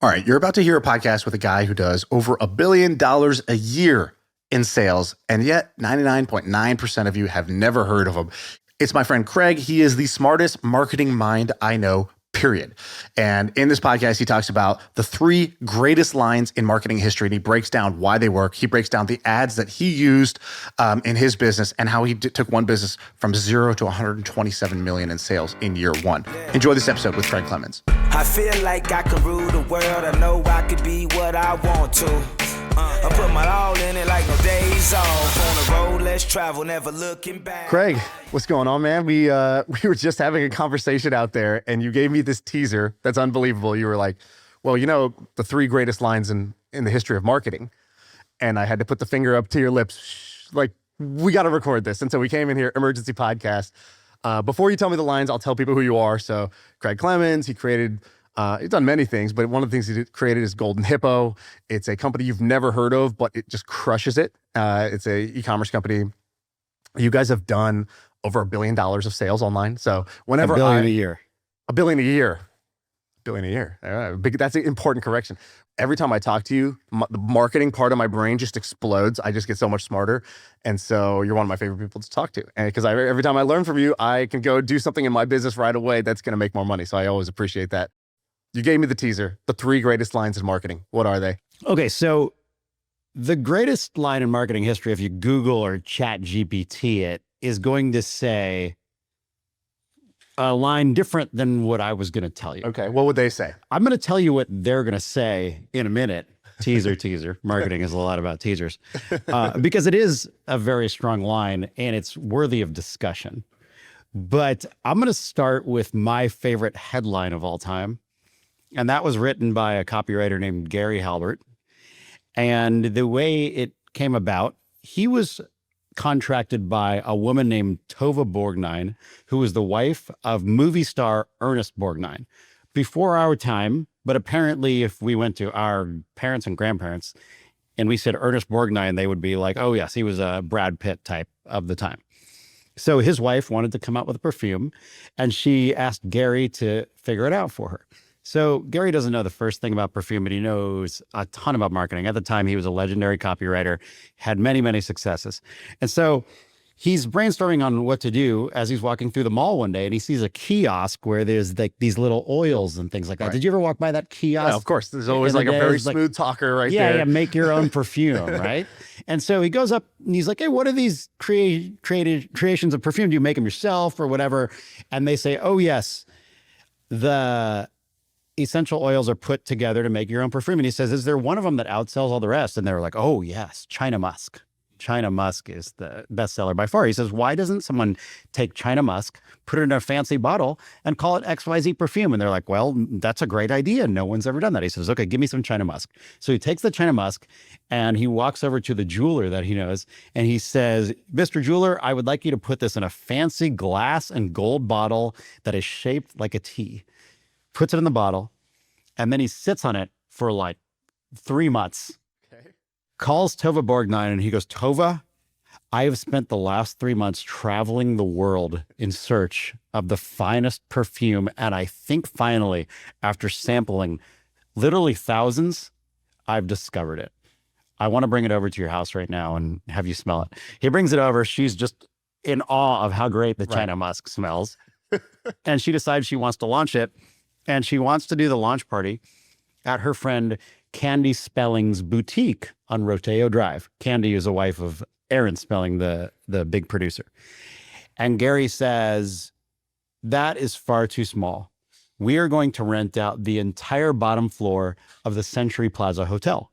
All right, you're about to hear a podcast with a guy who does over $1 billion a year in sales, and yet 99.9% of you have never heard of him. It's my friend Craig. He is the smartest marketing mind I know, period. And in this podcast, he talks about the 3 greatest lines in marketing history, and he breaks down why they work. He breaks down the ads that he used in his business and how he took one business from 0 to 127 million in sales in year 1. Enjoy this episode with Craig Clemens. I feel like I can rule the world. I know I could be what I want to. I put my all in it like no days off. On the road, let's travel, never looking back. Craig, what's going on, man? We were just having a conversation out there, and you gave me this teaser that's unbelievable. You were like, well, you know, the 3 greatest lines in the history of marketing. And I had to put the finger up to your lips, like, we got to record this. And so we came in here, emergency podcast. Before you tell me the lines, I'll tell people who you are. So Craig Clemens, he created, he's done many things, but one of the things he created is Golden Hippo. It's a company you've never heard of, but it just crushes it. It's a e-commerce company. You guys have done over $1 billion of sales online. So whenever $1 billion a year. $1 billion a year. $1 billion a year. That's an important correction. Every time I talk to you, the marketing part of my brain just explodes. I just get so much smarter. And so you're one of my favorite people to talk to. And because every time I learn from you, I can go do something in my business right away that's going to make more money. So I always appreciate that. You gave me the teaser, the 3 greatest lines in marketing. What are they? Okay, so the greatest line in marketing history, if you Google or Chat GPT it, is going to say a line different than what I was going to tell you. Okay, what would they say? I'm going to tell you what they're going to say in a minute. Teaser. Marketing is a lot about teasers. Because it is a very strong line and it's worthy of discussion. But I'm going to start with my favorite headline of all time. And that was written by a copywriter named Gary Halbert. And the way it came about, he was contracted by a woman named Tova Borgnine, who was the wife of movie star Ernest Borgnine. Before our time, but apparently if we went to our parents and grandparents and we said Ernest Borgnine, they would be like, oh yes, he was a Brad Pitt type of the time. So his wife wanted to come out with a perfume and she asked Gary to figure it out for her. So Gary doesn't know the first thing about perfume, but he knows a ton about marketing. At the time, he was a legendary copywriter, had many, many successes. And so he's brainstorming on what to do as he's walking through the mall one day, and he sees a kiosk where there's like these little oils and things like that. Right. Did you ever walk by that kiosk? Yeah, of course. There's always like a very smooth talker right there. Yeah, make your own perfume, right? And so he goes up and he's like, hey, what are these creations of perfume? Do you make them yourself or whatever? And they say, oh, yes, the essential oils are put together to make your own perfume. And he says, is there one of them that outsells all the rest? And they were like, oh yes, China Musk. China Musk is the bestseller by far. He says, why doesn't someone take China Musk, put it in a fancy bottle and call it XYZ perfume? And they're like, well, that's a great idea. No one's ever done that. He says, okay, give me some China Musk. So he takes the China Musk and he walks over to the jeweler that he knows. And he says, Mr. Jeweler, I would like you to put this in a fancy glass and gold bottle that is shaped like a T. Puts it in the bottle, and then he sits on it for like 3 months. Okay. Calls Tova Borgnine, and he goes, Tova, I have spent the last 3 months traveling the world in search of the finest perfume, and I think finally, after sampling literally thousands, I've discovered it. I want to bring it over to your house right now and have you smell it. He brings it over. She's just in awe of how great the China Musk smells. And she decides she wants to launch it. And she wants to do the launch party at her friend Candy Spelling's boutique on Rodeo Drive. Candy is a wife of Aaron Spelling, the big producer. And Gary says, that is far too small. We are going to rent out the entire bottom floor of the Century Plaza Hotel.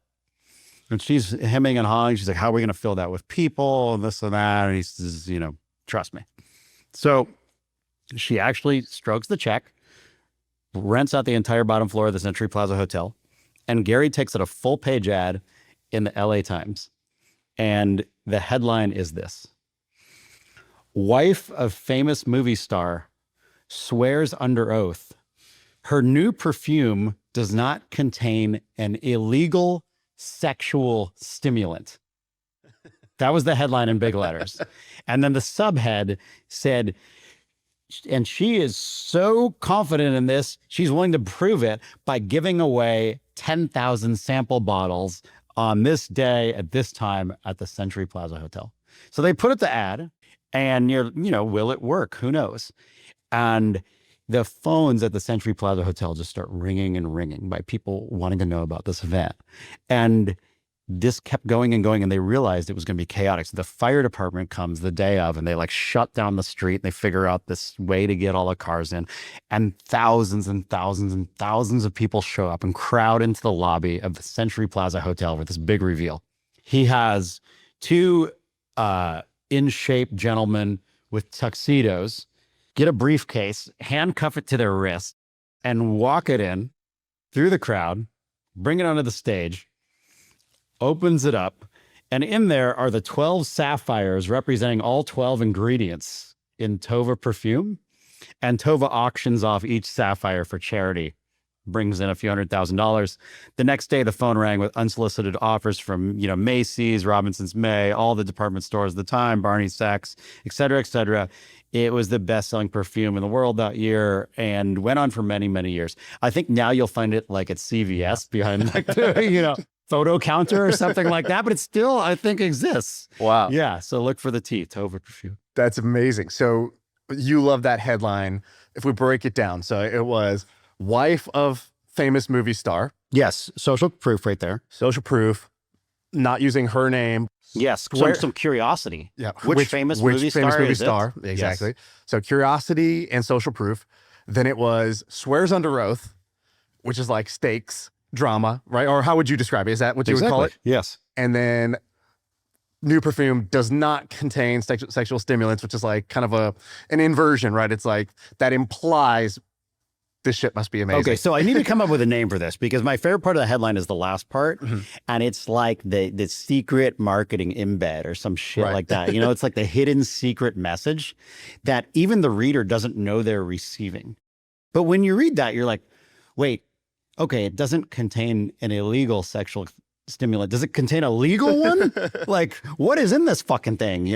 And she's hemming and hawing. She's like, how are we going to fill that with people and this and that? And he says, trust me. So she actually strokes the check, rents out the entire bottom floor of the Century Plaza Hotel, and Gary takes it a full-page ad in the LA Times. And the headline is this: wife of famous movie star swears under oath her new perfume does not contain an illegal sexual stimulant. That was the headline in big letters. And then the subhead said, and she is so confident in this, she's willing to prove it by giving away 10,000 sample bottles on this day at this time at the Century Plaza Hotel. So they put up the ad, and will it work? Who knows? And the phones at the Century Plaza Hotel just start ringing and ringing by people wanting to know about this event. And this kept going and going, and they realized it was going to be chaotic. So the fire department comes the day of, and they like shut down the street, and they figure out this way to get all the cars in, and thousands and thousands and thousands of people show up and crowd into the lobby of the Century Plaza Hotel for this big reveal. He has two in-shape gentlemen with tuxedos get a briefcase, handcuff it to their wrist, and walk it in through the crowd, bring it onto the stage, opens it up, and in there are the 12 sapphires representing all 12 ingredients in Tova perfume. And Tova auctions off each sapphire for charity, brings in a few $100,000. The next day, the phone rang with unsolicited offers from, Macy's, Robinson's May, all the department stores at the time, Barney Sachs, et cetera, et cetera. It was the best-selling perfume in the world that year and went on for many, many years. I think now you'll find it like at CVS behind like the, photo counter or something like that, but it still, I think, exists. Wow. Yeah. So look for the T, Tova perfume. That's amazing. So you love that headline. If we break it down, so it was wife of famous movie star. Yes. Social proof right there. Social proof, not using her name. Yes. Some curiosity. Yeah. Which famous movie star? Exactly. Yes. So curiosity and social proof. Then it was swears under oath, which is like stakes, drama, right? Or how would you describe it? Is that what you would call it? Yes. And then new perfume does not contain sexual stimulants, which is like kind of an inversion, right? It's like that implies this shit must be amazing. Okay, so I need to come up with a name for this because my favorite part of the headline is the last part, and it's like the secret marketing embed or some shit like that. It's like the hidden secret message that even the reader doesn't know they're receiving. But when you read that, you're like, wait, okay, it doesn't contain an illegal sexual stimulant. Does it contain a legal one? Like, what is in this fucking thing,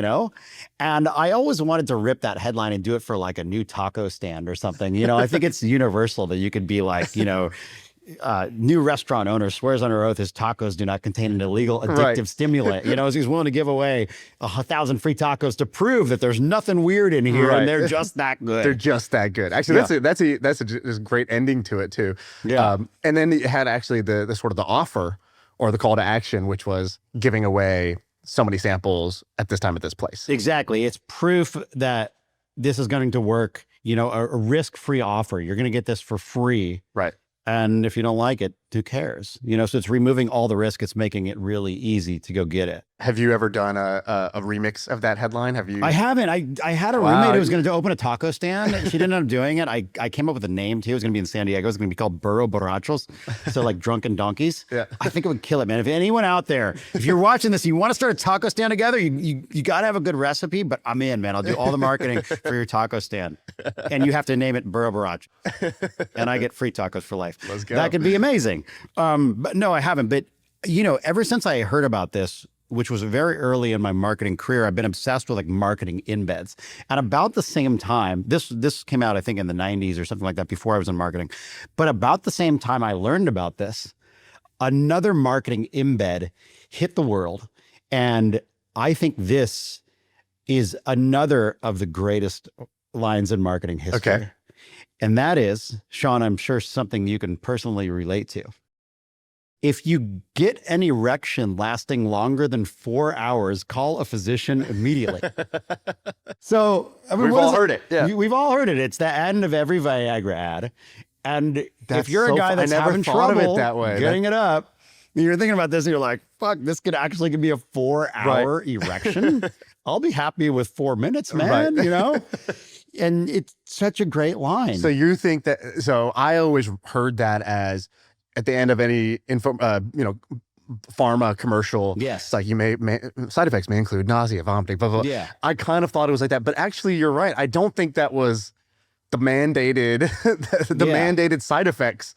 And I always wanted to rip that headline and do it for like a new taco stand or something. I think it's universal that you could be like, new restaurant owner swears under oath his tacos do not contain an illegal addictive stimulant. He's willing to give away 1,000 free tacos to prove that there's nothing weird in here and they're just that good. They're just that good. Actually, that's a great ending to it too. Yeah. And then it had actually the sort of the offer or the call to action, which was giving away so many samples at this time at this place. Exactly. It's proof that this is going to work. A risk-free offer. You're going to get this for free. Right. And if you don't like it, who cares? So it's removing all the risk. It's making it really easy to go get it. Have you ever done a remix of that headline? Have you? I haven't. I had a roommate who was going to open a taco stand. She didn't end up doing it. I came up with a name too. It was going to be in San Diego. It was going to be called Burro Borrachos. So like drunken donkeys. Yeah. I think it would kill it, man. If anyone out there, if you're watching this, you want to start a taco stand together, you got to have a good recipe, but I'm in, man. I'll do all the marketing for your taco stand. And you have to name it Burro Borrachos. And I get free tacos for life. Let's go. That could be amazing. But no, I haven't. But, ever since I heard about this, which was very early in my marketing career, I've been obsessed with like marketing embeds. And about the same time, this came out, I think, in the 90s or something like that before I was in marketing. But about the same time I learned about this, another marketing embed hit the world. And I think this is another of the greatest lines in marketing history. Okay. And that is, Shaan, I'm sure something you can personally relate to. If you get an erection lasting longer than 4 hours, call a physician immediately. So we've all heard it. Yeah. We've all heard it. It's the end of every Viagra ad. And That's if you're a guy that's I never having thought of trouble it that way. getting it up, and you're thinking about this and you're like, fuck, this could actually be a 4-hour erection. I'll be happy with 4 minutes, man, And it's such a great line. So you think that? So I always heard that as at the end of any pharma commercial. Yes. It's like you may side effects may include nausea, vomiting, blah, blah, blah. Yeah. I kind of thought it was like that, but actually you're right. I don't think that was the mandated mandated side effects.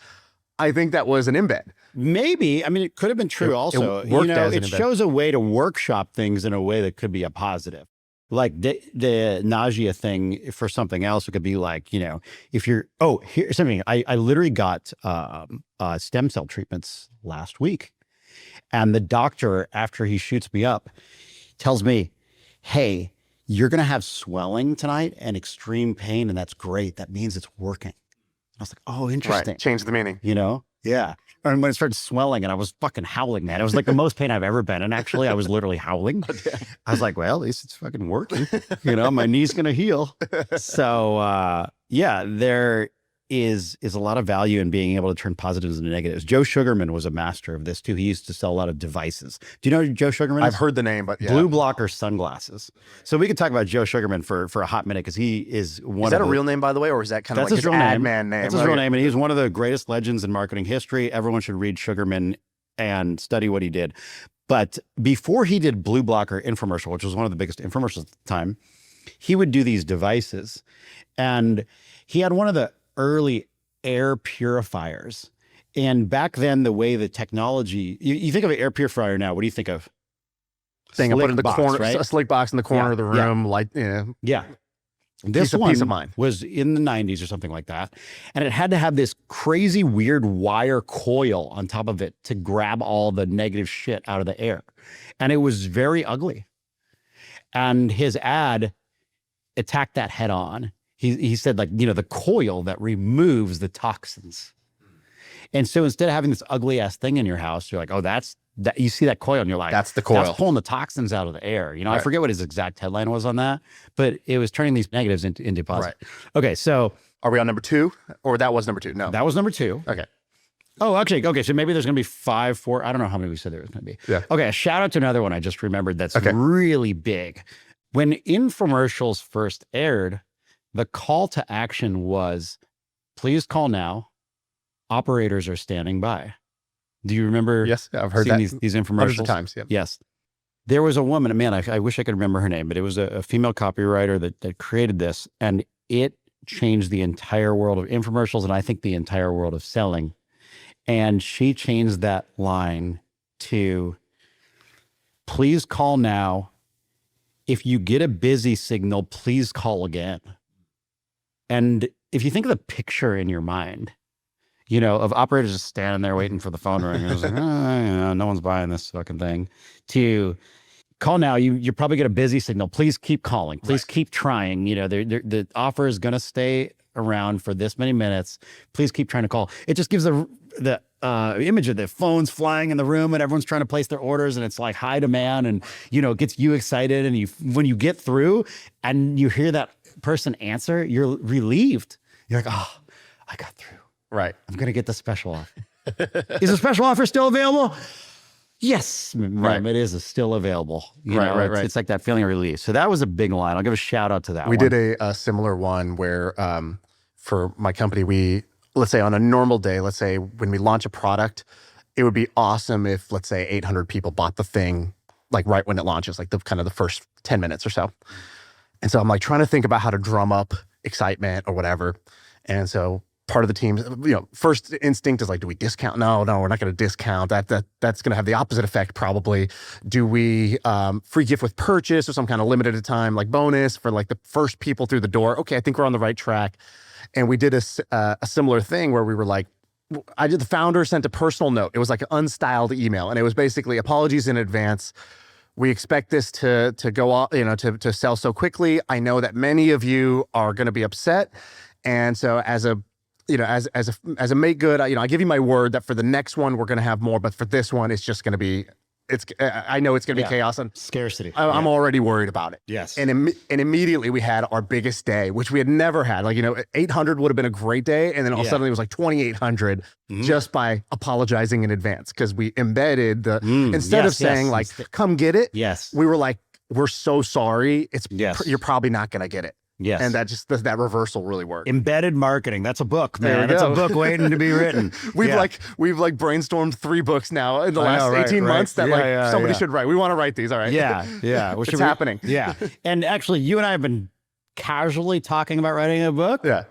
I think that was an embed. Maybe. I mean, it could have been true also. It worked as an it embed. shows a way to workshop things in a way that could be a positive. Like the nausea thing for something else, it could be like, you know, if you're, here's something. I literally got stem cell treatments last week. And the doctor, after he shoots me up, tells me, hey, you're going to have swelling tonight and extreme pain. And that's great. That means it's working. I was like, oh, interesting. Right. Change the meaning. You know? Yeah. And when it started swelling and I was fucking howling, man, it was like the most pain I've ever been. And actually I was literally howling. I was like, well, at least it's fucking working. You know, my knee's going to heal. So, yeah, there is a lot of value in being able to turn positives into negatives. Joe Sugarman was a master of this too. He used to sell a lot of devices. Do you know who Joe Sugarman is? I've heard the name, but yeah. Blue blocker sunglasses. So we could talk about Joe Sugarman for a hot minute because he is one Is that a real name, by the way, or is that kind of like his ad man name? That's his real name, and he's one of the greatest legends in marketing history. Everyone should read Sugarman and study what he did. But before he did Blue Blocker infomercial, which was one of the biggest infomercials at the time, he would do these devices. And he had one of the early air purifiers. And back then, the way the technology, you think of an air purifier now, what do you think of? Thing I put in the corner, right? A slick box in the corner of the room, like, Yeah. This one piece of mind. was in the 90s or something like that. And it had to have this crazy, weird wire coil on top of it to grab all the negative shit out of the air. And it was very ugly. And his ad attacked that head on. He said, like, you know, the coil that removes the toxins. And so instead of having this ugly ass thing in your house, you're like, oh, that you see that coil and you're like, that's the coil. That's pulling the toxins out of the air. You know, right. I forget what his exact headline was on that, but it was turning these negatives into positive. Right. Okay, so are we on number 2? Or that was number 2? No. That was number 2. Okay. Oh, actually, okay. So maybe there's going to be 5, 4. I don't know how many we said there was going to be. Yeah. Okay, a shout out to another one I just remembered that's really big. When infomercials first aired, the call to action was, please call now. Operators are standing by. Do you remember? Yes, I've heard that. These infomercials? Hundreds of times, yeah. Yes. There was a woman, man, I wish I could remember her name, but it was a female copywriter that created this, and it changed the entire world of infomercials, and I think the entire world of selling. And she changed that line to, please call now. If you get a busy signal, please call again. And if you think of the picture in your mind, you know, of operators just standing there waiting for the phone to ring, and it's like, you know, no one's buying this fucking thing, to call now, you probably get a busy signal. Please keep calling. Please keep trying. You know, the offer is going to stay around for this many minutes. Please keep trying to call. It just gives the image of the phones flying in the room and everyone's trying to place their orders and it's like high demand and, you know, it gets you excited. And when you get through and you hear that person answer, you're relieved. You're like, oh, I got through. Right. I'm going to get the special offer. Is the special offer still available? Yes, ma'am, it is still available. Right. It's like that feeling of relief. So that was a big line. I'll give a shout out to that one. We did a similar one where for my company, let's say on a normal day, let's say when we launch a product, it would be awesome if, let's say, 800 people bought the thing like right when it launches, like the kind of the first 10 minutes or so. And so I'm like trying to think about how to drum up excitement or whatever. And so part of the team's, you know, first instinct is like, do we discount? No, we're not going to discount. That's going to have the opposite effect probably. Do we free gift with purchase or some kind of limited time like bonus for like the first people through the door? Okay, I think we're on the right track. And we did a similar thing where we were like, the founder sent a personal note. It was like an unstyled email, and it was basically apologies in advance. We expect this to go off, you know, to sell so quickly. I know that many of you are going to be upset, and so as a make good, you know, I give you my word that for the next one we're going to have more, but for this one it's just going to be. I know it's going to be chaos and scarcity. I'm already worried about it. Yes. And immediately we had our biggest day, which we had never had. Like, you know, 800 would have been a great day. And then all of a sudden it was like 2,800 just by apologizing in advance. Because we embedded instead of saying like, come get it. Yes. We were like, we're so sorry. You're probably not going to get it. Yes. And that reversal really worked. Embedded marketing. That's a book, man. That's a book waiting to be written. We've brainstormed 3 books now in the last 18 months that somebody should write. We want to write these. All right. Yeah. It's happening. Yeah. And actually you and I have been casually talking about writing a book. Yeah.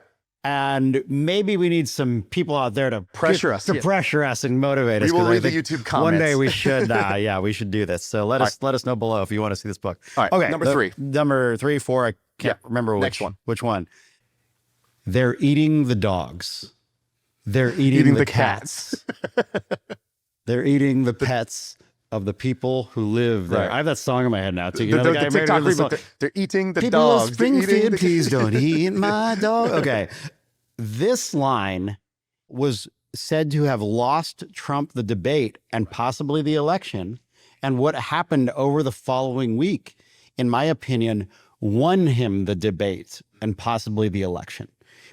And maybe we need some people out there to Pressure us, yeah. pressure us and motivate us. We will 'cause I read the think YouTube comments. One day we should, we should do this. So let us know below if you want to see this book. All right, okay, number 3. Number 3, 4. I can't remember next one. Which one? They're eating the dogs. They're eating the cats. They're eating the pets of the people who live there. Right. I have that song in my head now too. You The, know, the, guy the who made TikTok the song. reboot, they're eating the People dogs. of They're eating Springfield, the- please don't eat my dog. Okay. This line was said to have lost Trump the debate and possibly the election. And what happened over the following week, in my opinion, won him the debate and possibly the election.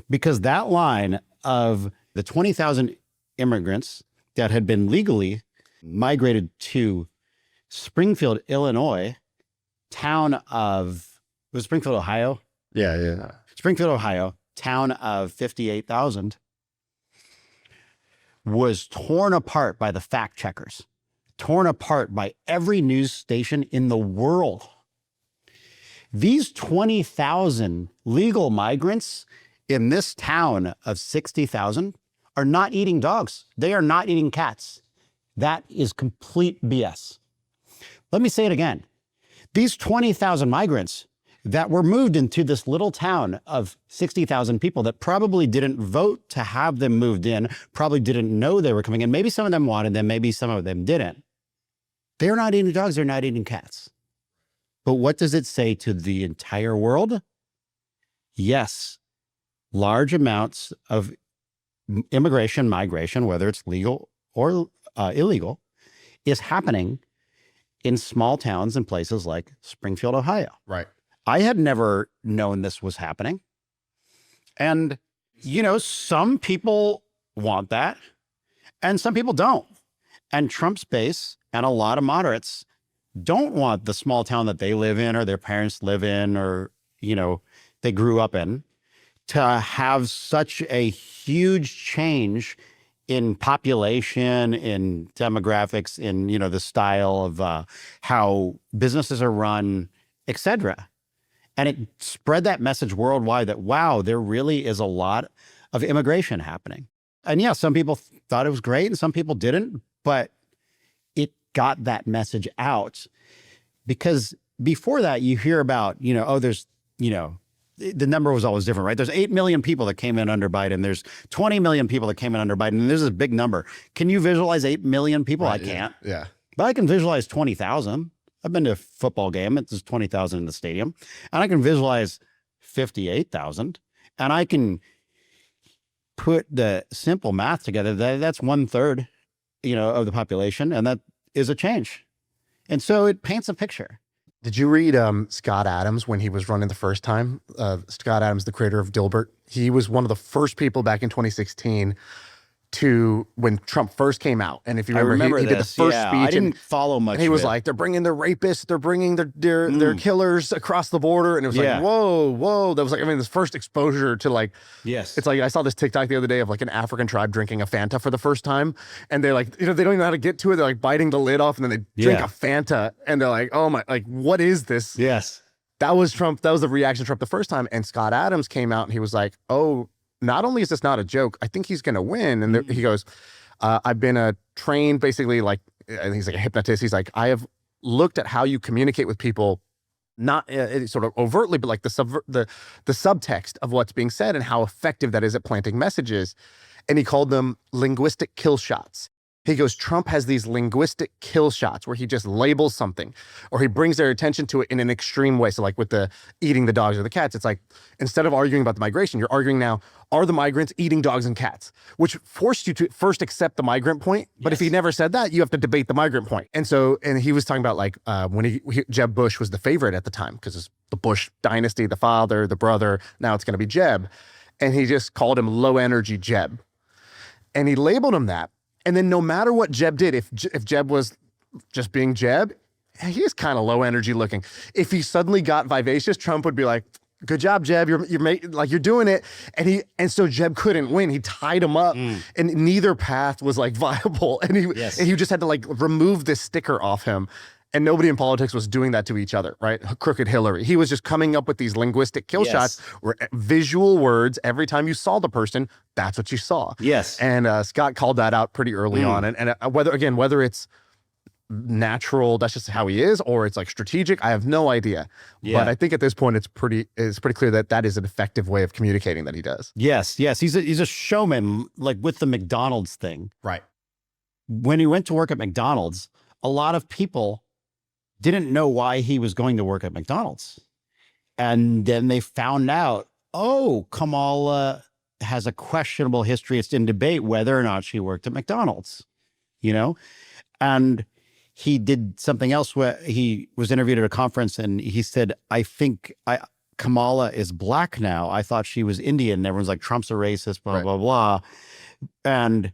Because that line of the 20,000 immigrants that had been legally migrated to Springfield, Illinois, town of, it was Springfield, Ohio? Yeah. Springfield, Ohio, town of 58,000, was torn apart by the fact checkers, torn apart by every news station in the world. These 20,000 legal migrants in this town of 60,000 are not eating dogs. They are not eating cats. That is complete BS. Let me say it again. These 20,000 migrants that were moved into this little town of 60,000 people that probably didn't vote to have them moved in, probably didn't know they were coming in. Maybe some of them wanted them, maybe some of them didn't. They're not eating dogs, they're not eating cats. But what does it say to the entire world? Yes, large amounts of immigration, migration, whether it's legal or illegal, is happening in small towns and places like Springfield, Ohio. Right. I had never known this was happening. And, some people want that and some people don't. And Trump's base and a lot of moderates don't want the small town that they live in or their parents live in or, they grew up in to have such a huge change in population, in demographics, in, the style of how businesses are run, et cetera. And it spread that message worldwide that, wow, there really is a lot of immigration happening. And yeah, some people thought it was great and some people didn't, but it got that message out. Because before that, you hear about, there's, the number was always different, right? There's 8 million people that came in under Biden. There's 20 million people that came in under Biden. And there's this big number. Can you visualize 8 million people? Right, I can't. Yeah. But I can visualize 20,000. I've been to a football game. It's 20,000 in the stadium. And I can visualize 58,000. And I can put the simple math together. That's 1/3, of the population. And that is a change. And so it paints a picture. Did you read Scott Adams when he was running the first time? Scott Adams, the creator of Dilbert. He was one of the first people back in 2016 when Trump first came out. And if you remember, he did the first speech. I didn't follow much. He was of it. like, they're bringing their rapists, they're bringing their killers across the border. And it was like, whoa. That was like, this first exposure to yes. It's like, I saw this TikTok the other day of an African tribe drinking a Fanta for the first time. And they're like, they don't even know how to get to it. They're biting the lid off and then they drink a Fanta. And they're like, oh my, what is this? Yes. That was Trump. That was the reaction to Trump the first time. And Scott Adams came out and he was like, oh, not only is this not a joke, I think he's going to win. And he goes, I've been trained basically I think he's like a hypnotist. He's like, I have looked at how you communicate with people, not sort of overtly, but the subtext of what's being said and how effective that is at planting messages. And he called them linguistic kill shots. He goes, Trump has these linguistic kill shots where he just labels something or he brings their attention to it in an extreme way. So like with the eating the dogs or the cats, it's like, instead of arguing about the migration, you're arguing now, are the migrants eating dogs and cats? Which forced you to first accept the migrant point. But if he never said that, you have to debate the migrant point. And he was talking about when Jeb Bush was the favorite at the time because it's the Bush dynasty, the father, the brother, now it's going to be Jeb. And he just called him low energy Jeb. And he labeled him that. And then no matter what Jeb did, if Jeb was just being Jeb, he is kind of low energy looking. If he suddenly got vivacious, Trump would be like, good job, Jeb. You're doing it. And so Jeb couldn't win. He tied him up and neither path was viable. And he just had to remove this sticker off him. And nobody in politics was doing that to each other, right? Crooked Hillary. He was just coming up with these linguistic kill shots where visual words, every time you saw the person, that's what you saw. Yes. And Scott called that out pretty early on. And whether it's natural, that's just how he is, or it's like strategic, I have no idea. But I think at this point, it's pretty clear that that is an effective way of communicating that he does. Yes. He's a showman, like with the McDonald's thing. Right. When he went to work at McDonald's, a lot of people didn't know why he was going to work at McDonald's. And then they found out, oh, Kamala has a questionable history. It's in debate whether or not she worked at McDonald's, And he did something else where he was interviewed at a conference and he said, I think Kamala is black now. I thought she was Indian. And everyone's like, Trump's a racist, blah, blah, blah. And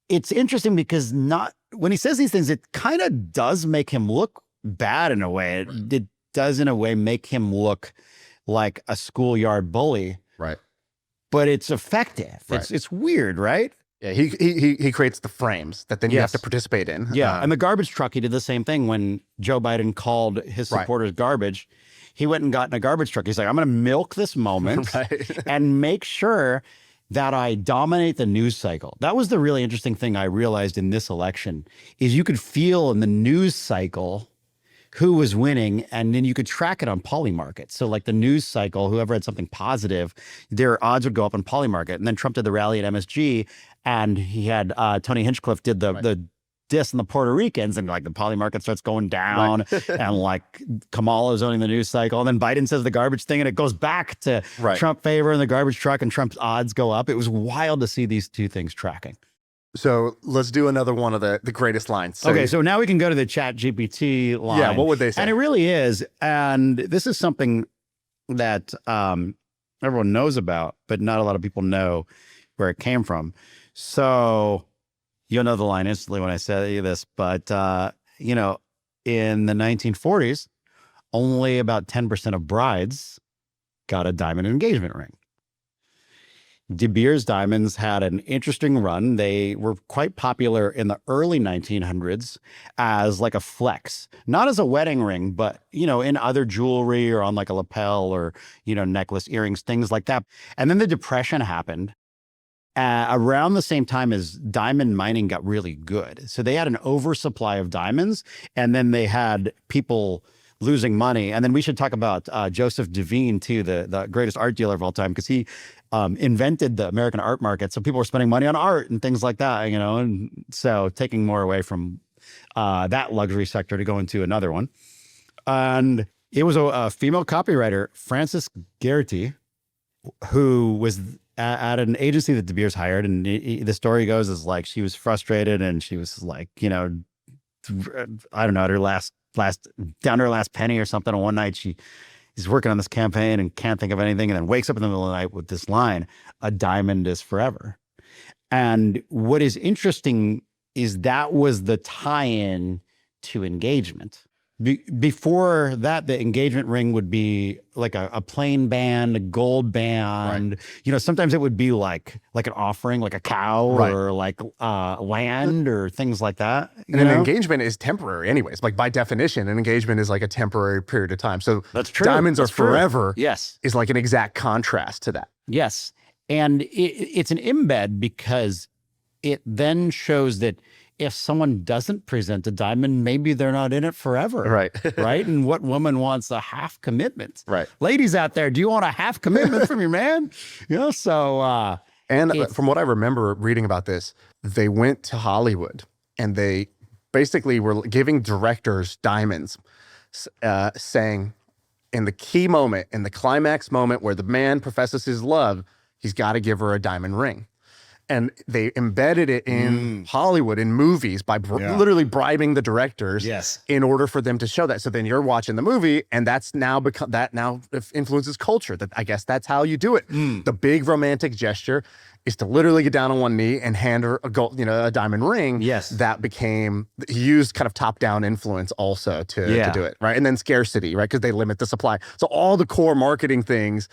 it's interesting because when he says these things, it kind of does make him look bad in a way. It does in a way make him look like a schoolyard bully. Right. But it's effective. Right. It's weird, right? Yeah, he creates the frames that then you have to participate in. Yeah, and the garbage truck, he did the same thing when Joe Biden called his supporters garbage. He went and got in a garbage truck. He's like, I'm going to milk this moment and make sure that I dominate the news cycle. That was the really interesting thing I realized in this election is you could feel in the news cycle who was winning, and then you could track it on Polymarket. So like the news cycle, whoever had something positive, their odds would go up on Polymarket. And then Trump did the rally at MSG, and he had Tony Hinchcliffe did the diss on the Puerto Ricans, and like the Polymarket starts going down, and like Kamala's owning the news cycle, and then Biden says the garbage thing, and it goes back to Trump favor in the garbage truck, and Trump's odds go up. It was wild to see these two things tracking. So let's do another one of the greatest lines. So now we can go to the Chat GPT line. Yeah, what would they say? And it really is, and this is something that everyone knows about, but not a lot of people know where it came from. So you'll know the line instantly when I say this, but, in the 1940s, only about 10% of brides got a diamond engagement ring. De Beers diamonds had an interesting run. They were quite popular in the early 1900s as like a flex, not as a wedding ring, but, in other jewelry or on like a lapel or, necklace, earrings, things like that. And then the Depression happened. Around the same time as diamond mining got really good. So they had an oversupply of diamonds, and then they had people losing money. And then we should talk about Joseph Duveen too, the greatest art dealer of all time, because he invented the American art market. So people were spending money on art and things like that, and so taking more away from that luxury sector to go into another one. And it was a female copywriter, Frances Gerety, who was at an agency that De Beers hired, and the story goes is like she was frustrated and she was like, I don't know, at her last down to her last penny or something. And one night she's working on this campaign and can't think of anything, and then wakes up in the middle of the night with this line: "A diamond is forever." And what is interesting is that was the tie-in to engagement. Before that, the engagement ring would be like a plain band, a gold band. Right. Sometimes it would be like an offering, like a cow or like land or things like that. And an engagement is temporary anyways. Like by definition, an engagement is like a temporary period of time. So that's true. Diamonds are forever. Yes. Is like an exact contrast to that. Yes. And it's an embed because it then shows that if someone doesn't present a diamond, maybe they're not in it forever. Right. Right. And what woman wants a half commitment? Right. Ladies out there, do you want a half commitment from your man? So. And from what I remember reading about this, they went to Hollywood and they basically were giving directors diamonds, saying in the key moment, in the climax moment where the man professes his love, he's got to give her a diamond ring. And they embedded it in Hollywood, in movies, by literally bribing the directors in order for them to show that. So then you're watching the movie, and that's now now influences culture. That I guess that's how you do it. The big romantic gesture is to literally get down on one knee and hand her a gold, a diamond ring. Yes, that became used kind of top-down influence also to do it, right? And then scarcity, right? Because they limit the supply. So all the core marketing things,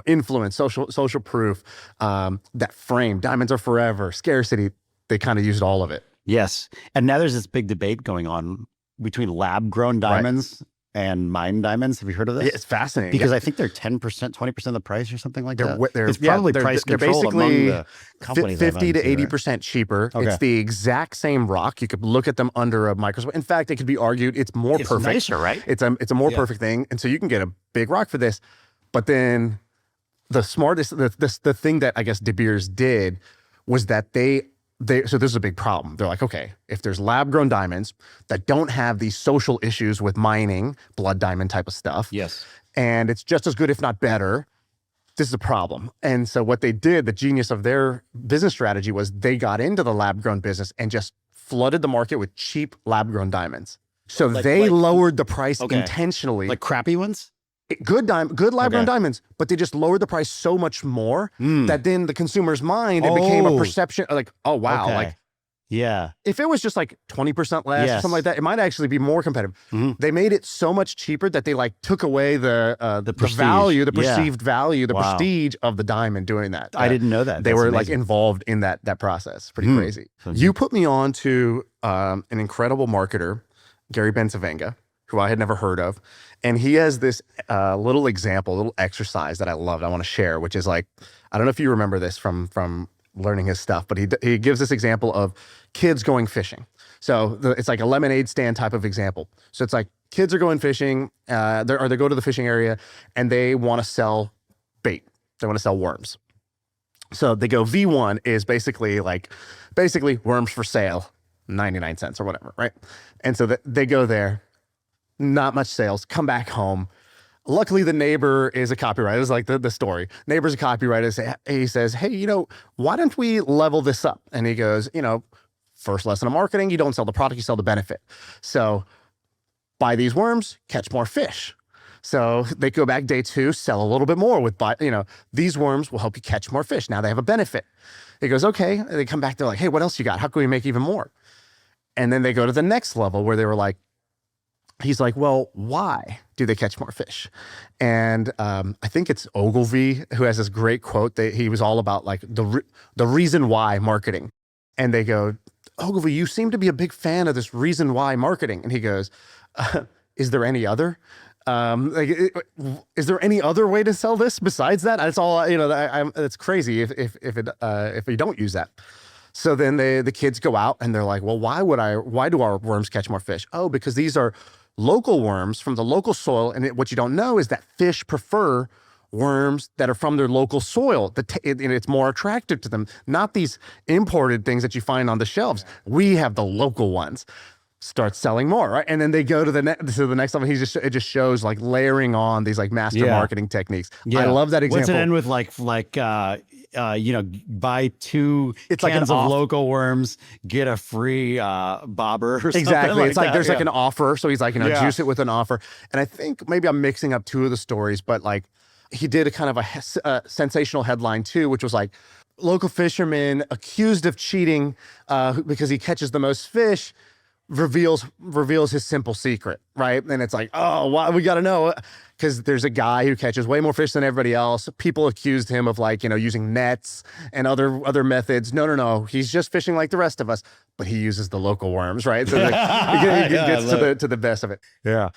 influence, social proof, that frame, diamonds are forever, scarcity, they kind of used all of it. Yes. And now there's this big debate going on between lab-grown diamonds and mine diamonds. Have you heard of this? Yeah, it's fascinating. Because I think they're 10%, 20% of the price or something like that. It's yeah, probably price controlled among the companies. 50 to 80% cheaper. Okay. It's the exact same rock. You could look at them under a microscope. In fact, it could be argued it's more perfect. Nicer, right? It's a more perfect thing. And so you can get a big rock for this. But then the smartest, the thing that I guess De Beers did was that so this is a big problem. They're like, okay, if there's lab-grown diamonds that don't have these social issues with mining, blood diamond type of stuff, yes, and it's just as good, if not better, this is a problem. And so what they did, the genius of their business strategy was they got into the lab-grown business and just flooded the market with cheap lab-grown diamonds. So they lowered the price intentionally. Like crappy ones? Good lab-grown diamonds, but they just lowered the price so much more that then the consumer's mind, it became a perception like, oh, wow. Like, yeah. If it was just like 20% less or something like that, it might actually be more competitive. They made it so much cheaper that they like took away the value, the perceived value, the prestige of the diamond doing that. I didn't know that. They were like involved in that process. Pretty crazy. You put me on to an incredible marketer, Gary Bencivenga, who I had never heard of. And he has this little example, little exercise that I loved, I want to share, which is like, I don't know if you remember this from learning his stuff, but he gives this example of kids going fishing. So it's like a lemonade stand type of example. So it's like kids are going fishing, they go to the fishing area and they want to sell bait. They want to sell worms. So they go, V1 is basically worms for sale, 99 cents or whatever, right? And so they go there. Not much sales, come back home. Luckily, the neighbor is a copywriter. It's like the story. Neighbor's a copywriter. He says, hey, why don't we level this up? And he goes, first lesson of marketing, you don't sell the product, you sell the benefit. So buy these worms, catch more fish. So they go back day 2, sell a little bit more with, these worms will help you catch more fish. Now they have a benefit. He goes, okay. And they come back, they're like, hey, what else you got? How can we make even more? And then they go to the next level where they were like, he's like, well, why do they catch more fish? And I think it's Ogilvy who has this great quote that he was all about like the reason why marketing. And they go, Ogilvy, you seem to be a big fan of this reason why marketing. And he goes, is there any other? Is there any other way to sell this besides that? That's all, it's crazy if we don't use that. So then the kids go out and they're like, well, why do our worms catch more fish? Oh, because these are local worms from the local soil. And what you don't know is that fish prefer worms that are from their local soil. It's more attractive to them, not these imported things that you find on the shelves. We have the local ones. Start selling more, right? And then they go to the next level. It just shows like layering on these like master marketing techniques. I love that example. What's it end with buy 2 cans of local worms, get a free bobber or something. Exactly. It's like that. there's like an offer. So he's like, juice it with an offer. And I think maybe I'm mixing up 2 of the stories, but like he did a kind of a sensational headline too, which was like local fisherman accused of cheating because he catches the most fish. Reveals his simple secret, right? And it's like, oh, why we got to know, because there's a guy who catches way more fish than everybody else. People accused him of like, using nets and other methods. No, he's just fishing like the rest of us, but he uses the local worms, right? So like, he gets to the best of it. Yeah,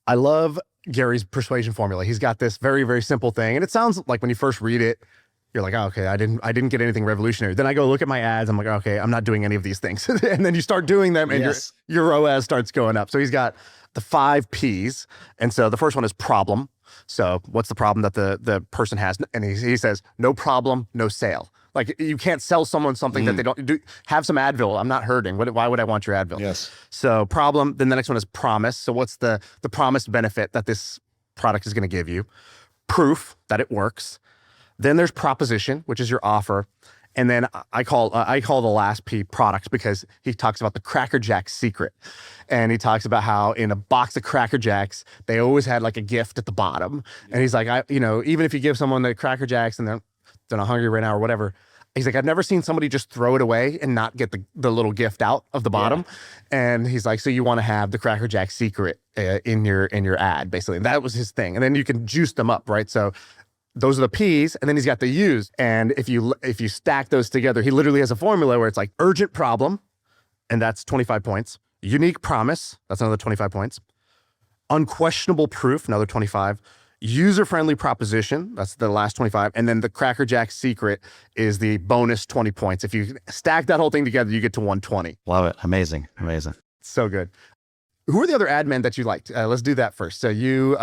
I love Gary's persuasion formula. He's got this very, very simple thing, and it sounds like when you first read it, you're like, oh, okay, I didn't get anything revolutionary. Then I go look at my ads. I'm like, okay, I'm not doing any of these things. And then you start doing them and your ROAS starts going up. So he's got the 5 Ps. And so the first one is problem. So what's the problem that the person has? And he says, no problem, no sale. Like you can't sell someone something that they don't do. Have some Advil. I'm not hurting. Why would I want your Advil? Yes. So problem. Then the next one is promise. So what's the promised benefit that this product is going to give you? Proof that it works. Then there's proposition, which is your offer. And then I call the last P products, because he talks about the Cracker Jack secret. And he talks about how in a box of Cracker Jacks, they always had like a gift at the bottom. And he's like, even if you give someone the Cracker Jacks and they're not hungry right now or whatever, he's like, I've never seen somebody just throw it away and not get the little gift out of the bottom. Yeah. And he's like, so you want to have the Cracker Jack secret in your ad, basically. And that was his thing. And then you can juice them up, right? So those are the P's, and then he's got the U's. And if you stack those together, he literally has a formula where it's like urgent problem, and that's 25 points. Unique promise, that's another 25 points. Unquestionable proof, another 25. User-friendly proposition, that's the last 25. And then the Cracker Jack secret is the bonus 20 points. If you stack that whole thing together, you get to 120. Love it. Amazing. Amazing. So good. Who are the other ad men that you liked? Let's do that first. So you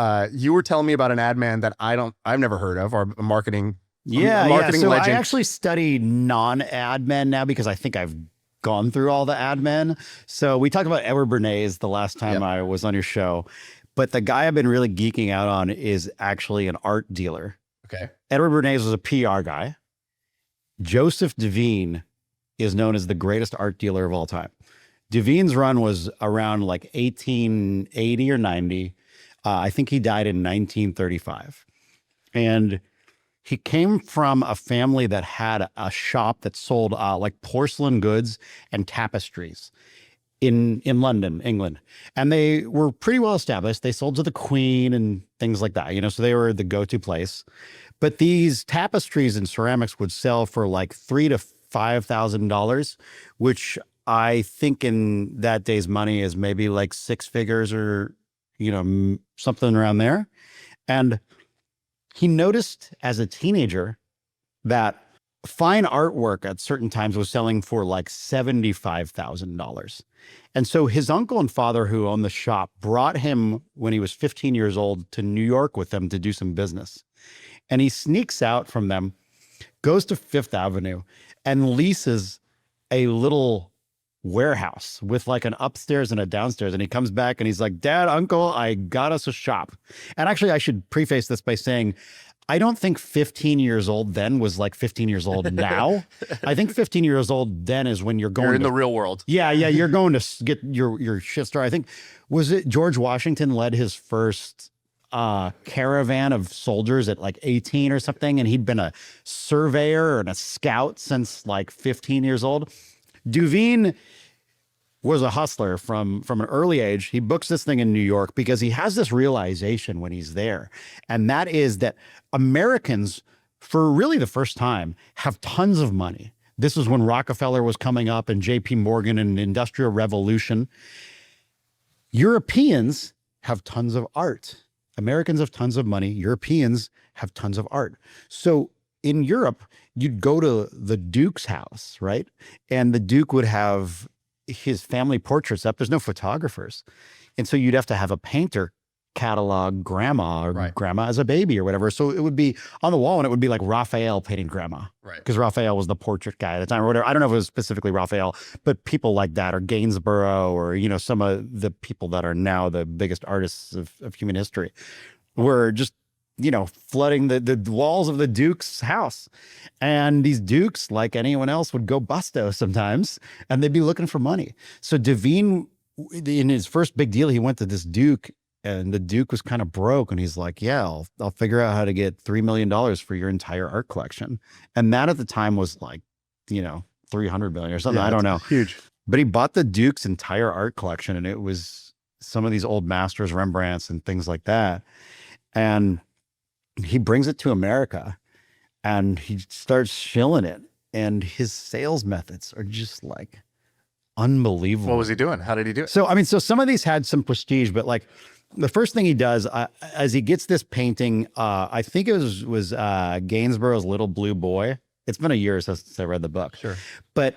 were telling me about an ad man that I've never heard of, or a marketing So legend. I actually study non-ad men now because I think I've gone through all the ad men. So we talked about Edward Bernays the last time I was on your show, but the guy I've been really geeking out on is actually an art dealer. Okay. Edward Bernays was a PR guy. Joseph Duveen is known as the greatest art dealer of all time. Duveen's run was around like 1880 or 90. I think he died in 1935. And he came from a family that had a shop that sold like porcelain goods and tapestries in London, England. And they were pretty well established. They sold to the Queen and things like that, so they were the go-to place. But these tapestries and ceramics would sell for like $3,000 to $5,000, which I think in that day's money is maybe like six figures or, something around there. And he noticed as a teenager that fine artwork at certain times was selling for like $75,000. And so his uncle and father who owned the shop brought him when he was 15 years old to New York with them to do some business. And he sneaks out from them, goes to Fifth Avenue and leases a little warehouse with like an upstairs and a downstairs. And he comes back and he's like, Dad, Uncle, I got us a shop. And actually, I should preface this by saying, I don't think 15 years old then was like 15 years old now. I think 15 years old then is when you're in the real world. Yeah. You're going to get your shit started. I think, was it George Washington led his first caravan of soldiers at like 18 or something? And he'd been a surveyor and a scout since like 15 years old. Duveen was a hustler from an early age. He books this thing in New York because he has this realization when he's there. And that is that Americans, for really the first time, have tons of money. This is when Rockefeller was coming up and JP Morgan and the Industrial Revolution. Europeans have tons of art. Americans have tons of money. Europeans have tons of art. So in Europe, you'd go to the Duke's house, right? And the Duke would have his family portraits up. There's no photographers. And so you'd have to have a painter catalog grandma or grandma as a baby or whatever. So it would be on the wall and it would be like Raphael painting grandma. Right. Because Raphael was the portrait guy at the time or whatever. I don't know if it was specifically Raphael, but people like that, or Gainsborough, or, some of the people that are now the biggest artists of human history were just, flooding the walls of the Duke's house. And these Dukes, like anyone else, would go busto sometimes and they'd be looking for money. So Duveen, in his first big deal, he went to this Duke and the Duke was kind of broke. And he's like, yeah, I'll figure out how to get $3 million for your entire art collection. And that at the time was like, 300 million or something. I don't know. Huge. But he bought the Duke's entire art collection and it was some of these old masters, Rembrandts and things like that. And he brings it to America and he starts shilling it. And his sales methods are just like unbelievable. What was he doing? How did he do it? So some of these had some prestige, but like the first thing he does, as he gets this painting, I think it was Gainsborough's Little Blue Boy. It's been a year since I read the book. Sure. But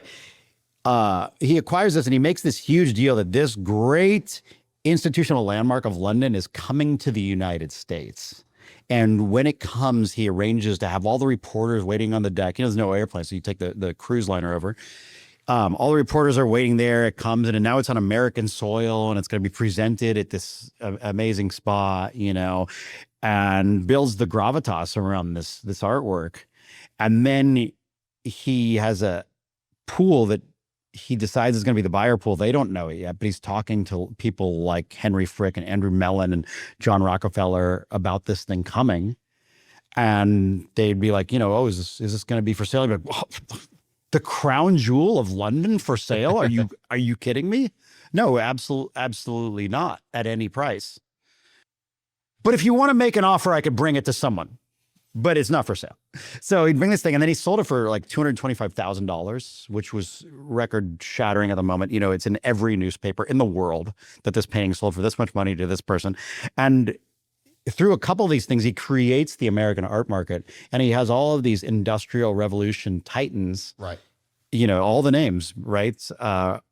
he acquires this and he makes this huge deal that this great institutional landmark of London is coming to the United States. And when it comes, he arranges to have all the reporters waiting on the deck. There's no airplane, so you take the cruise liner over. All the reporters are waiting there. It comes in, and now it's on American soil, and it's going to be presented at this amazing spot, and builds the gravitas around this artwork. And then he has a pool that he decides is going to be the buyer pool. They don't know it yet, but he's talking to people like Henry Frick and Andrew Mellon and John Rockefeller about this thing coming. And they'd be like, is this going to be for sale? He'd be like, the crown jewel of London for sale? Are you kidding me? No, absolutely not at any price. But if you want to make an offer, I could bring it to someone. but it's not for sale. So he'd bring this thing, and then he sold it for like $225,000, which was record shattering at the moment. You know, it's in every newspaper in the world that this painting sold for this much money to this person. And through a couple of these things, he creates the American art market, and he has all of these industrial revolution titans, Right. you know, all the names, right?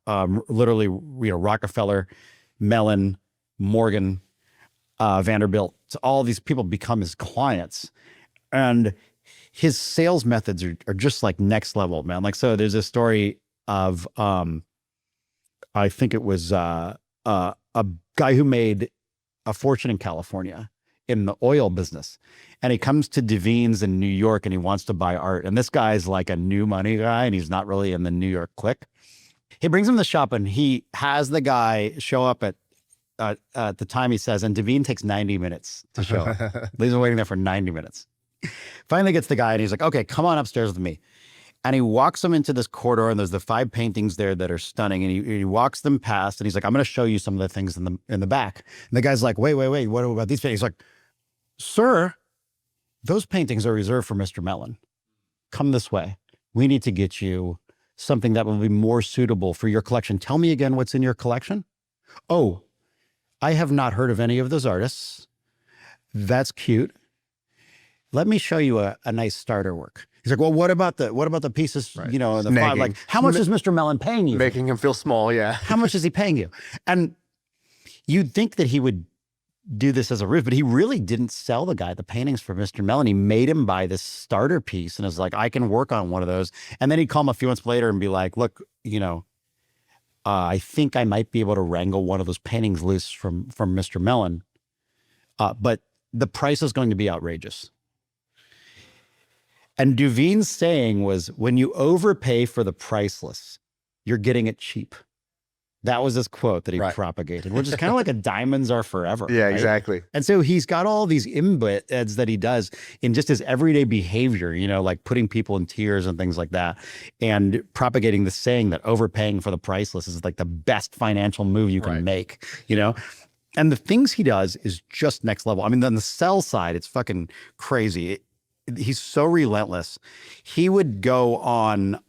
Literally, you know, Rockefeller, Mellon, Morgan, Vanderbilt, all these people become his clients. And his sales methods are just like next level, man. Like, so there's a story of, I think it was a guy who made a fortune in California in the oil business. And he comes to Duveen's in New York and he wants to buy art. And this guy's like a new money guy and he's not really in the New York clique. He brings him to the shop and he has the guy show up at the time he says, and Duveen takes 90 minutes to show up. He's been waiting there for 90 minutes. Finally gets the guy and he's like, okay, come on upstairs with me. And he walks them into this corridor and there's the 5 paintings there that are stunning. And he walks them past and he's like, I'm going to show you some of the things in the back. And the guy's like, wait, what about these paintings? He's like, sir, those paintings are reserved for Mr. Mellon. Come this way. We need to get you something that will be more suitable for your collection. Tell me again what's in your collection. Oh, I have not heard of any of those artists. That's cute. Let me show you a nice starter work. He's like, well, what about the pieces, Right. you know, the 5, like, how much is Mr. Mellon paying you? Making him feel small, yeah. How much is he paying you? And you'd think that he would do this as a ruse, but he really didn't sell the guy the paintings for Mr. Mellon. He made him buy this starter piece and was like, I can work on one of those. And then he'd call him a few months later and be like, look, you know, I think I might be able to wrangle one of those paintings loose from Mr. Mellon. But the price is going to be outrageous. And Duveen's saying was, when you overpay for the priceless, you're getting it cheap. That was his quote that he propagated, which is kind of like a diamonds are forever. Yeah, right? exactly. And so he's got all these embeds that he does in just his everyday behavior, you know, like putting people in tears and things like that, and propagating the saying that overpaying for the priceless is like the best financial move you can make, you know? And the things he does is just next level. I mean, on the sell side, it's fucking crazy. He's so relentless. He would go on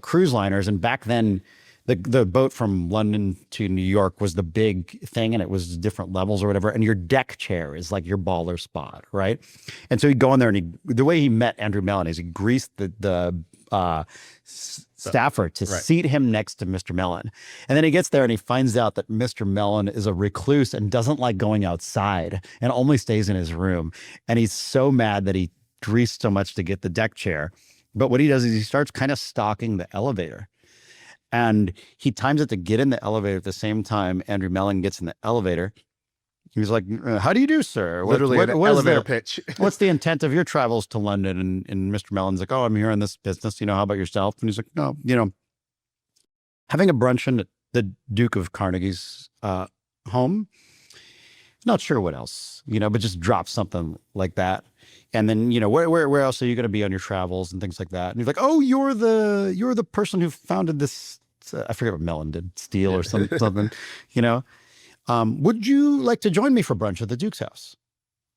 cruise liners, and back then, the boat from London to New York was the big thing, and it was different levels or whatever. And your deck chair is like your baller spot, right? And so he'd go in there, and the way he met Andrew Mellon is he greased the staffer to seat him next to Mr. Mellon. And then he gets there and he finds out that Mr. Mellon is a recluse and doesn't like going outside and only stays in his room. And he's so mad that he greased so much to get the deck chair. But what he does is he starts kind of stalking the elevator. And he times it to get in the elevator at the same time Andrew Mellon gets in the elevator. He was like, how do you do, sir? Literally an elevator pitch. What's the intent of your travels to London? And Mr. Mellon's like, oh, I'm here on this business. You know, how about yourself? And he's like, no, you know, having a brunch in the Duke of Carnegie's home. Not sure what else, you know, but just drop something like that. And then, you know, where else are you going to be on your travels and things like that? And he's like, oh, you're the person who founded this. I forget what Mellon did, Steel or something, you know. Would you like to join me for brunch at the Duke's house?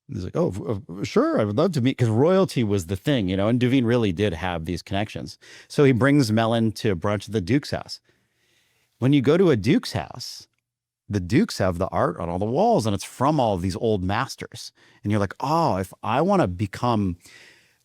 And he's like, oh, sure, I would love to meet, because royalty was the thing, you know, and Duveen really did have these connections. So he brings Mellon to brunch at the Duke's house. When you go to a Duke's house, the Dukes have the art on all the walls, and it's from all of these old masters. And you're like, oh, if I want to become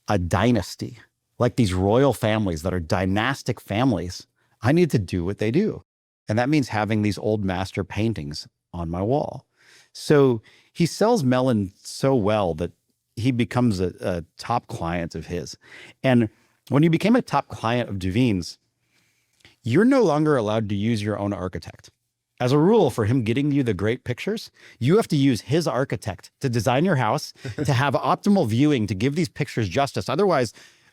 a dynasty, like these royal families that are dynastic families, I need to do what they do. And that means having these old master paintings on my wall. So he sells Mellon so well that he becomes a top client of his. And when you became a top client of Duveen's, you're no longer allowed to use your own architect. As a rule, for him getting you the great pictures, you have to use his architect to design your house, to have optimal viewing, to give these pictures justice. Otherwise,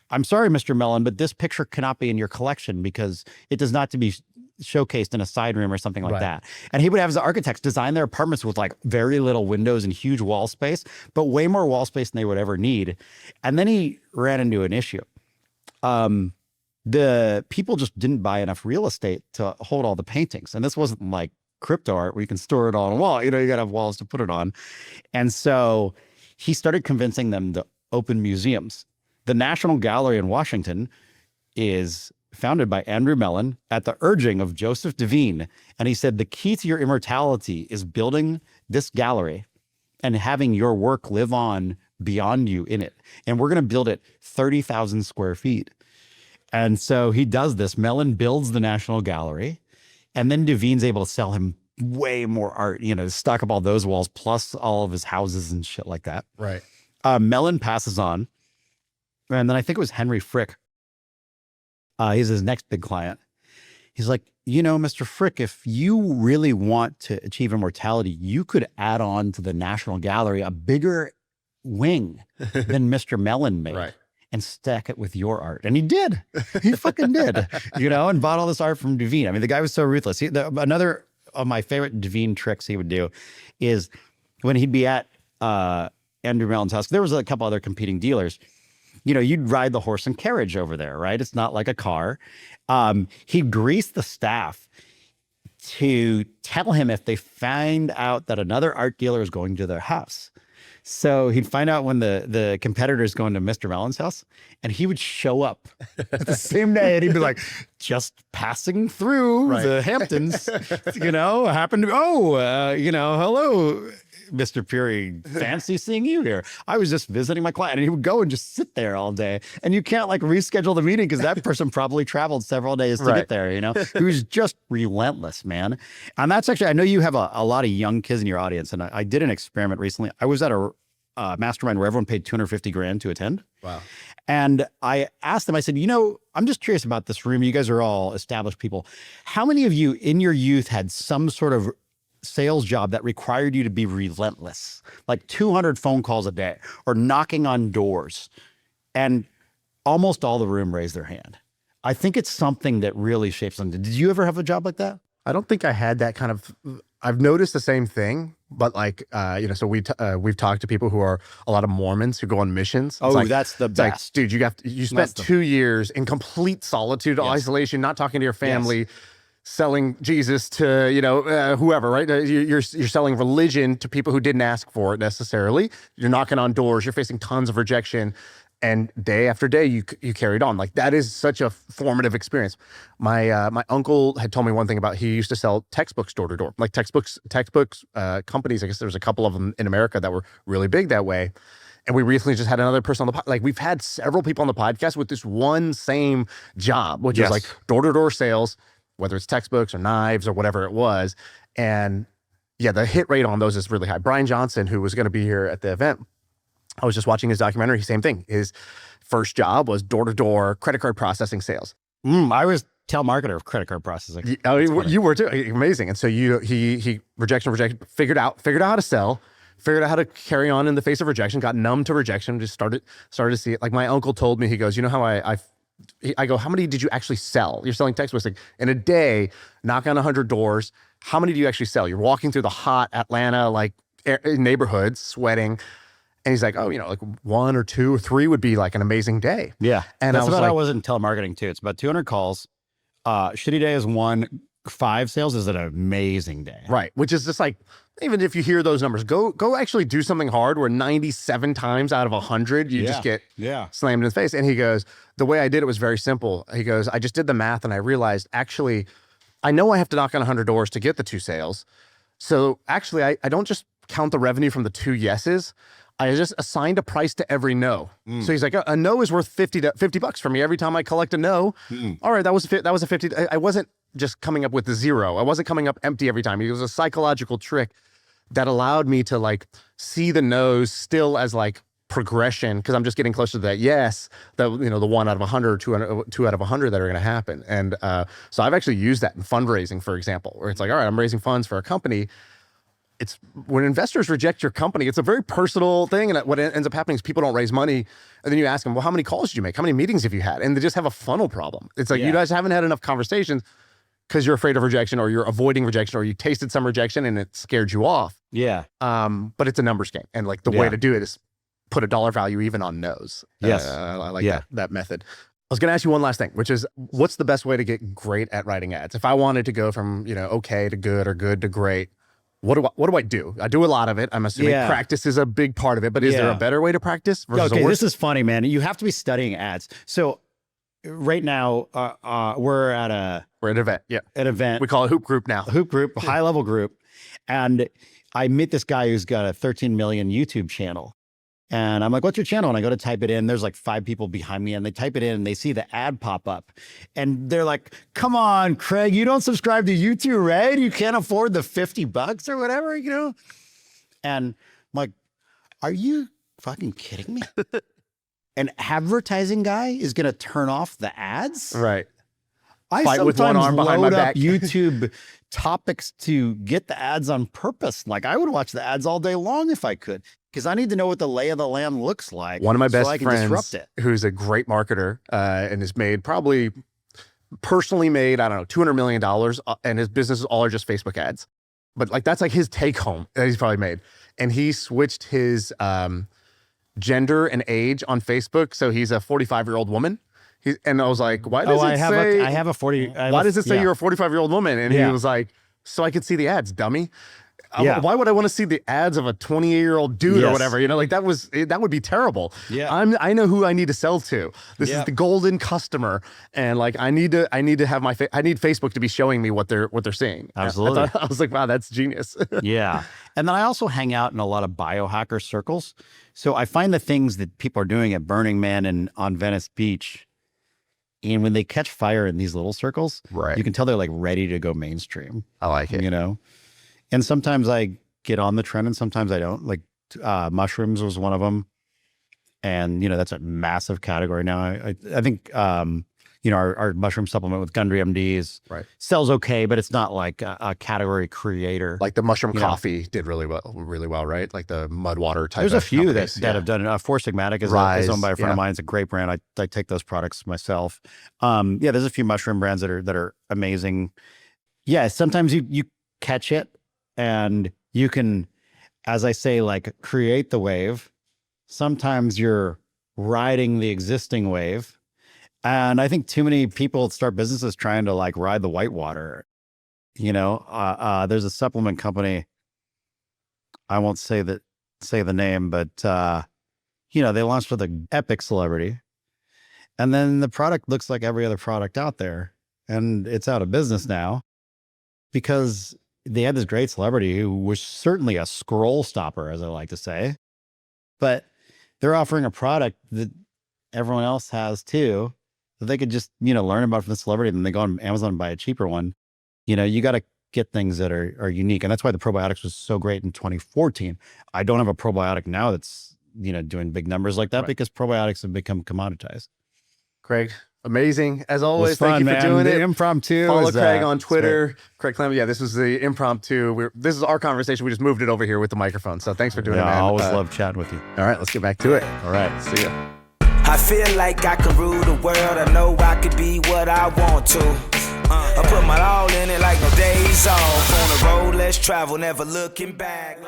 I'm sorry, Mr. Mellon, but this picture cannot be in your collection because it does not to be showcased in a side room or something like that. And he would have his architects design their apartments with like very little windows and huge wall space, but way more wall space than they would ever need. And then he ran into an issue. The people just didn't buy enough real estate to hold all the paintings. And this wasn't like crypto art where you can store it on a wall. You know, you got to have walls to put it on. And so he started convincing them to open museums. The National Gallery in Washington is founded by Andrew Mellon at the urging of Joseph Duveen. And he said, the key to your immortality is building this gallery and having your work live on beyond you in it. And we're going to build it 30,000 square feet. And so he does this. Mellon builds the National Gallery, and then Duveen's able to sell him way more art, stock up all those walls, plus all of his houses and shit like that. Right. Mellon passes on. And then I think it was Henry Frick. He's his next big client. He's like, Mr. Frick, if you really want to achieve immortality, you could add on to the National Gallery a bigger wing than Mr. Mellon made. Right. And stack it with your art. And he did. He fucking did, and bought all this art from Duveen. I mean, the guy was so ruthless. Another of my favorite Duveen tricks he would do is when he'd be at Andrew Mellon's house, there was a couple other competing dealers. You'd ride the horse and carriage over there, right? It's not like a car. He'd grease the staff to tell him if they find out that another art dealer is going to their house. So he'd find out when the competitor's going to Mr. Mellon's house, and he would show up the same day, and he'd be like, just passing through the Hamptons, happened to, hello, Mr. Peary, fancy seeing you here. I was just visiting my client. And he would go and just sit there all day. And you can't reschedule the meeting because that person probably traveled several days to get there, He was just relentless, man. And that's actually, I know you have a lot of young kids in your audience. And I did an experiment recently. I was at a mastermind where everyone paid $250,000 to attend. Wow. And I asked them, I said, I'm just curious about this room. You guys are all established people. How many of you in your youth had some sort of sales job that required you to be relentless, like 200 phone calls a day or knocking on doors? And almost all the room raised their hand. I think it's something that really shapes them. Did you ever have a job like that? I don't think I had that kind of, I've noticed the same thing, but so we've talked to people who are a lot of Mormons who go on missions. That's the best. Dude, you spent 2 years in complete solitude, isolation, not talking to your family, selling Jesus to, whoever, right? You're selling religion to people who didn't ask for it necessarily. You're knocking on doors, you're facing tons of rejection. And day after day, you carried on. That is such a formative experience. My uncle had told me one thing about, he used to sell textbooks door to door, textbooks companies. I guess there was a couple of them in America that were really big that way. And we recently just had another person on the podcast. We've had several people on the podcast with this one same job, which is door to door sales, whether it's textbooks or knives or whatever it was. And the hit rate on those is really high. Brian Johnson, who was going to be here at the event, I was just watching his documentary, same thing. His first job was door-to-door credit card processing sales. I was telemarketer of credit card processing. You were too. Amazing. And so he rejection, figured out how to sell, figured out how to carry on in the face of rejection, got numb to rejection, just started to see it. Like my uncle told me, he goes, how I go, how many did you actually sell? You're selling textbooks. In a day, knock on 100 doors. How many do you actually sell? You're walking through the hot Atlanta, neighborhoods, sweating. And he's like, 1 or 2 or 3 would be an amazing day. Yeah. And that's about how I was in telemarketing too. It's about 200 calls. Shitty day is 1. 5 sales is an amazing day. Right. Which is just even if you hear those numbers, go actually do something hard where 97 times out of 100, you just get slammed in the face. And he goes, the way I did it was very simple. He goes, I just did the math and I realized, actually, I know I have to knock on 100 doors to get the 2 sales. So actually, I don't just count the revenue from the 2 yeses. I just assigned a price to every no. So he's like, a no is worth $50 for me every time I collect a no. All right, that was a 50. I wasn't just coming up with the 0. I wasn't coming up empty every time. It was a psychological trick that allowed me to see the no's still as progression, because I'm just getting closer to that yes, the 1 out of 100 or 2 out of 100 that are going to happen. And so I've actually used that in fundraising, for example, where it's all right, I'm raising funds for a company. It's when investors reject your company, it's a very personal thing. And what ends up happening is people don't raise money. And then you ask them, well, how many calls did you make? How many meetings have you had? And they just have a funnel problem. It's you guys haven't had enough conversations because you're afraid of rejection, or you're avoiding rejection, or you tasted some rejection and it scared you off. Yeah. But it's a numbers game. And the way to do it is put a dollar value even on no's. Yes. I like that method. I was going to ask you one last thing, which is, what's the best way to get great at writing ads? If I wanted to go from, okay to good or good to great, what do I do? I do a lot of it. I'm assuming practice is a big part of it, but is there a better way to practice versus okay, this is funny, man. You have to be studying ads. So right now, we're at an event. Yeah. An event. We call it Hoop Group now. Hoop Group, high level group. And I meet this guy who's got a 13 million YouTube channel. And I'm like, what's your channel? And I go to type it in. There's like 5 people behind me and they type it in and they see the ad pop up. And they're like, come on, Craig, you don't subscribe to YouTube, right? You can't afford the $50 or whatever, you know? And I'm like, are you fucking kidding me? An advertising guy is going to turn off the ads? Right. I Fight with one arm behind my back. YouTube topics to get the ads on purpose. Like I would watch the ads all day long if I could, because I need to know what the lay of the land looks like. One of my best so I can friends, disrupt it. who's a great marketer and has made personally made, I don't know, $200 million, and his businesses all are just Facebook ads. But like that's like his take home that he's probably made. And he switched his gender and age on Facebook, so he's a 45-year-old woman. And I was like, why does it say? I have a 40. Why does it say you're a 45-year-old woman? And he was like, so I could see the ads, dummy. Why would I want to see the ads of a 28-year-old dude or whatever? You know, like that would be terrible. Yeah. I know who I need to sell to. This is the golden customer, and like I need to have I need Facebook to be showing me what they're seeing. Absolutely. I was like, wow, that's genius. Yeah. And then I also hang out in a lot of biohacker circles. So I find the things that people are doing at Burning Man and on Venice Beach. And when they catch fire in these little circles, you can tell they're like ready to go mainstream. I like it. You know? And sometimes I get on the trend and sometimes I don't. Like mushrooms was one of them. And, you know, that's a massive category now. I think, you know, our mushroom supplement with Gundry MD sells okay, but it's not like a category creator. Like the mushroom coffee did really well, right? Like the mud water type. There's a few companies. that have done it. Four Sigmatic is owned by a friend of mine. It's a great brand. I take those products myself. There's a few mushroom brands that are amazing. Yeah, sometimes you catch it and you can, as I say, like create the wave. Sometimes you're riding the existing wave. And I think too many people start businesses trying to like ride the whitewater. You know, there's a supplement company. I won't say the name, but you know, they launched with an epic celebrity, and then the product looks like every other product out there, and it's out of business now because they had this great celebrity who was certainly a scroll stopper, as I like to say, but they're offering a product that everyone else has too. They could just, you know, learn about from the celebrity and then they go on Amazon and buy a cheaper one. You know, you got to get things that are unique. And that's why the probiotics was so great in 2014. I don't have a probiotic now that's, you know, doing big numbers like that because probiotics have become commoditized. Craig, amazing. As always, fun, thank you for doing it. Impromptu. Follow Craig on Twitter. Craig Clemens. Yeah, this was the impromptu. This is our conversation. We just moved it over here with the microphone. So thanks for doing it, man. I always love chatting with you. All right, let's get back to it. All right. See ya. I feel like I can rule the world. I know I could be what I want to. I put my all in it like no days off. On the road, let's travel, never looking back.